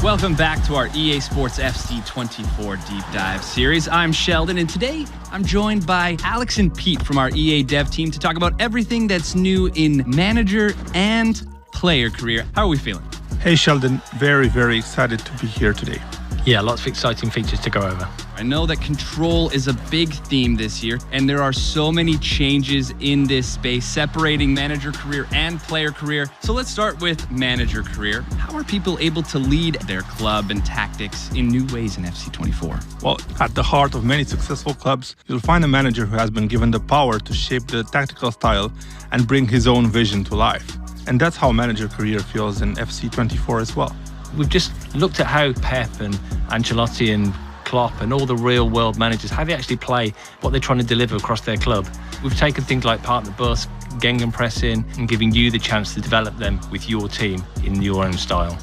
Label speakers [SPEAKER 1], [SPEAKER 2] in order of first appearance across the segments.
[SPEAKER 1] Welcome back to our EA Sports FC 24 Deep Dive series. I'm Sheldon, and today I'm joined by Alex and Pete from our EA Dev team to talk about everything that's new in manager and player career. How are we feeling?
[SPEAKER 2] Hey Sheldon, very, very excited to be here today.
[SPEAKER 3] Yeah, lots of exciting features to go over.
[SPEAKER 1] I know that control is a big theme this year, and there are so many changes in this space, separating manager career and player career. So let's start with manager career. How are people able to lead their club and tactics in new ways in FC24?
[SPEAKER 2] Well, at the heart of many successful clubs, you'll find a manager who has been given the power to shape the tactical style and bring his own vision to life. And that's how manager career feels in FC24 as well.
[SPEAKER 3] We've just looked at how Pep and Ancelotti and Klopp and all the real world managers, how they actually play, what they're trying to deliver across their club. We've taken things like park the bus, gegenpressing, and giving you the chance to develop them with your team in your own style.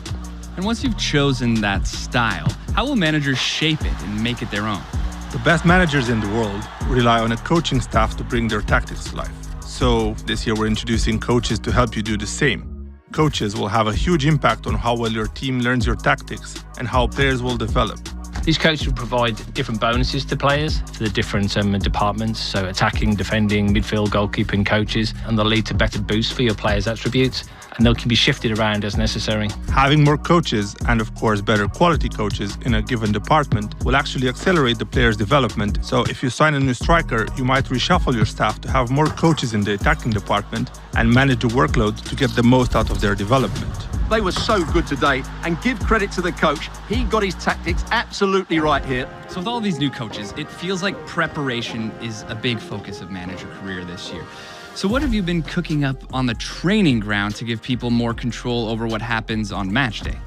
[SPEAKER 1] And once you've chosen that style, how will managers shape it and make it their own?
[SPEAKER 2] The best managers in the world rely on a coaching staff to bring their tactics to life. So this year we're introducing coaches to help you do the same. Coaches will have a huge impact on how well your team learns your tactics and how players will develop.
[SPEAKER 3] These coaches will provide different bonuses to players for the different departments, so attacking, defending, midfield, goalkeeping coaches, and they'll lead to better boosts for your players' attributes, and they can be shifted around as necessary.
[SPEAKER 2] Having more coaches, and of course better quality coaches in a given department, will actually accelerate the player's development. So if you sign a new striker, you might reshuffle your staff to have more coaches in the attacking department and manage the workload to get the most out of their development.
[SPEAKER 4] They were so good today, and give credit to the coach. He got his tactics absolutely right here.
[SPEAKER 1] So with all these new coaches, it feels like preparation is a big focus of manager career this year. So what have you been cooking up on the training ground to give people more control over what happens on match day?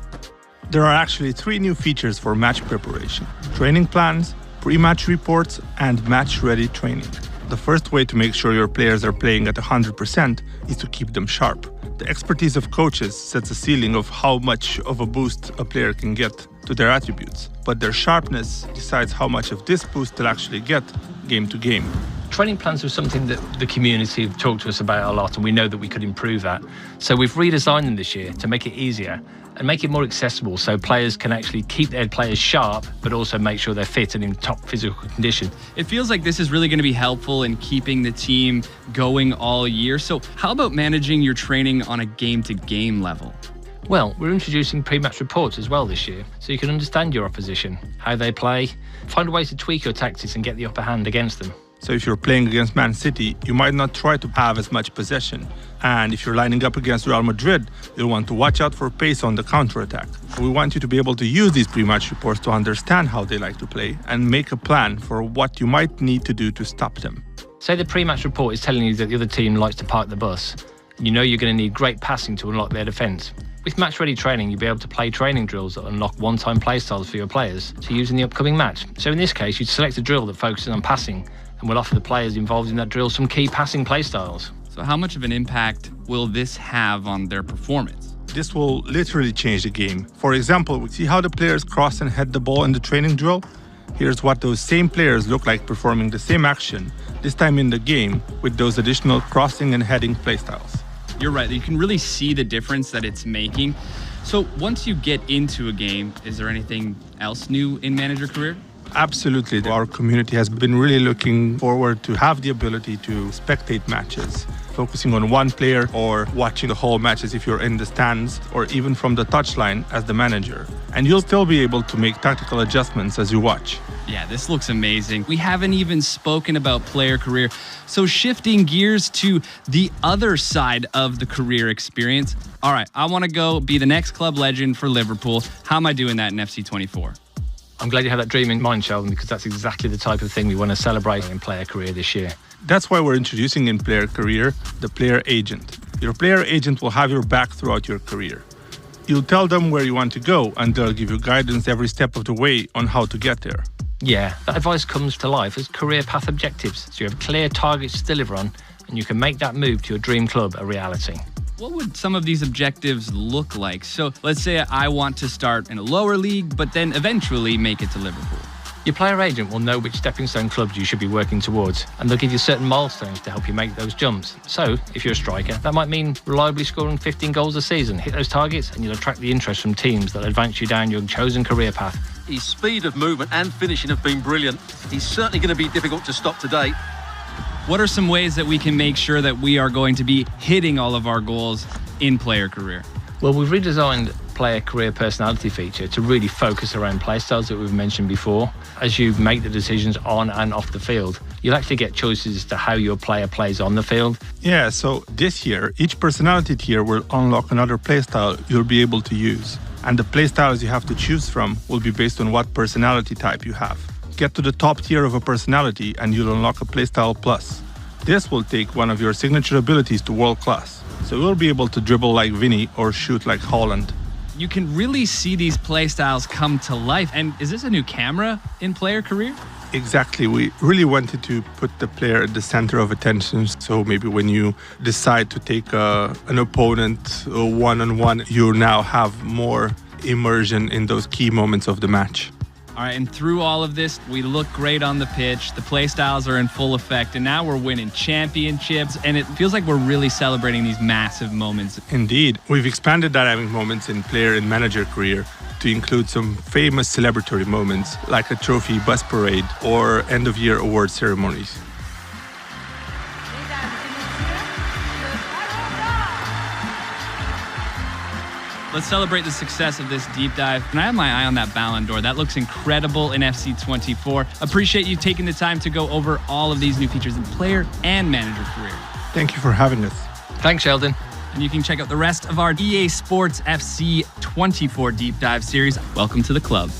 [SPEAKER 2] There are actually 3 new features for match preparation: training plans, pre-match reports, and match-ready training. The first way to make sure your players are playing at 100% is to keep them sharp. The expertise of coaches sets a ceiling of how much of a boost a player can get to their attributes, but their sharpness decides how much of this boost they'll actually get game to game.
[SPEAKER 3] Training plans are something that the community have talked to us about a lot, and we know that we could improve that. So we've redesigned them this year to make it easier and make it more accessible so players can actually keep their players sharp, but also make sure they're fit and in top physical condition.
[SPEAKER 1] It feels like this is really going to be helpful in keeping the team going all year. So how about managing your training on a game-to-game level?
[SPEAKER 3] Well, we're introducing pre-match reports as well this year, so you can understand your opposition, how they play, find ways to tweak your tactics and get the upper hand against them.
[SPEAKER 2] So if you're playing against Man City, you might not try to have as much possession. And if you're lining up against Real Madrid, you'll want to watch out for pace on the counter-attack. We want you to be able to use these pre-match reports to understand how they like to play and make a plan for what you might need to do to stop them.
[SPEAKER 3] Say the pre-match report is telling you that the other team likes to park the bus. You know you're going to need great passing to unlock their defence. With match-ready training, you'll be able to play training drills that unlock one-time play styles for your players to use in the upcoming match. So in this case, you'd select a drill that focuses on passing, and will offer the players involved in that drill some key passing play styles.
[SPEAKER 1] So how much of an impact will this have on their performance?
[SPEAKER 2] This will literally change the game. For example, we see how the players cross and head the ball in the training drill. Here's what those same players look like performing the same action, this time in the game, with those additional crossing and heading play styles.
[SPEAKER 1] You're right, you can really see the difference that it's making. So once you get into a game, is there anything else new in manager career?
[SPEAKER 2] Absolutely. Our community has been really looking forward to have the ability to spectate matches, focusing on one player or watching the whole matches if you're in the stands or even from the touchline as the manager. And you'll still be able to make tactical adjustments as you watch.
[SPEAKER 1] Yeah, this looks amazing. We haven't even spoken about player career. So shifting gears to the other side of the career experience. All right, I want to go be the next club legend for Liverpool. How am I doing that in FC24?
[SPEAKER 3] I'm glad you had that dream in mind, Sheldon, because that's exactly the type of thing we want to celebrate in player career this year.
[SPEAKER 2] That's why we're introducing in player career the player agent. Your player agent will have your back throughout your career. You'll tell them where you want to go, and they'll give you guidance every step of the way on how to get there.
[SPEAKER 3] Yeah, that advice comes to life as career path objectives, so you have clear targets to deliver on, and you can make that move to your dream club a reality.
[SPEAKER 1] What would some of these objectives look like? So let's say I want to start in a lower league, but then eventually make it to Liverpool.
[SPEAKER 3] Your player agent will know which stepping stone clubs you should be working towards, and they'll give you certain milestones to help you make those jumps. So, if you're a striker, that might mean reliably scoring 15 goals a season. Hit those targets and you'll attract the interest from teams that advance you down your chosen career path.
[SPEAKER 4] His speed of movement and finishing have been brilliant. He's certainly going to be difficult to stop today.
[SPEAKER 1] What are some ways that we can make sure that we are going to be hitting all of our goals in player career?
[SPEAKER 3] Well, we've redesigned player career personality feature to really focus around play styles that we've mentioned before. As you make the decisions on and off the field, you'll actually get choices as to how your player plays on the field.
[SPEAKER 2] Yeah, so this year, each personality tier will unlock another playstyle you'll be able to use. And the playstyles you have to choose from will be based on what personality type you have. Get to the top tier of a personality and you'll unlock a playstyle plus. This will take one of your signature abilities to world class. So you'll be able to dribble like Vinny or shoot like Haaland.
[SPEAKER 1] You can really see these play styles come to life. And is this a new camera in player career?
[SPEAKER 2] Exactly. We really wanted to put the player at the center of attention. So maybe when you decide to take an opponent one-on-one, you now have more immersion in those key moments of the match.
[SPEAKER 1] All right, and through all of this, we look great on the pitch. The play styles are in full effect, and now we're winning championships, and it feels like we're really celebrating these massive moments.
[SPEAKER 2] Indeed. We've expanded dynamic moments in player and manager career to include some famous celebratory moments, like a trophy bus parade or end-of-year award ceremonies.
[SPEAKER 1] Let's celebrate the success of this deep dive. And I have my eye on that Ballon d'Or. That looks incredible in FC24. Appreciate you taking the time to go over all of these new features in player and manager career.
[SPEAKER 2] Thank you for having us.
[SPEAKER 3] Thanks, Sheldon.
[SPEAKER 1] And you can check out the rest of our EA Sports FC 24 deep dive series. Welcome to the club.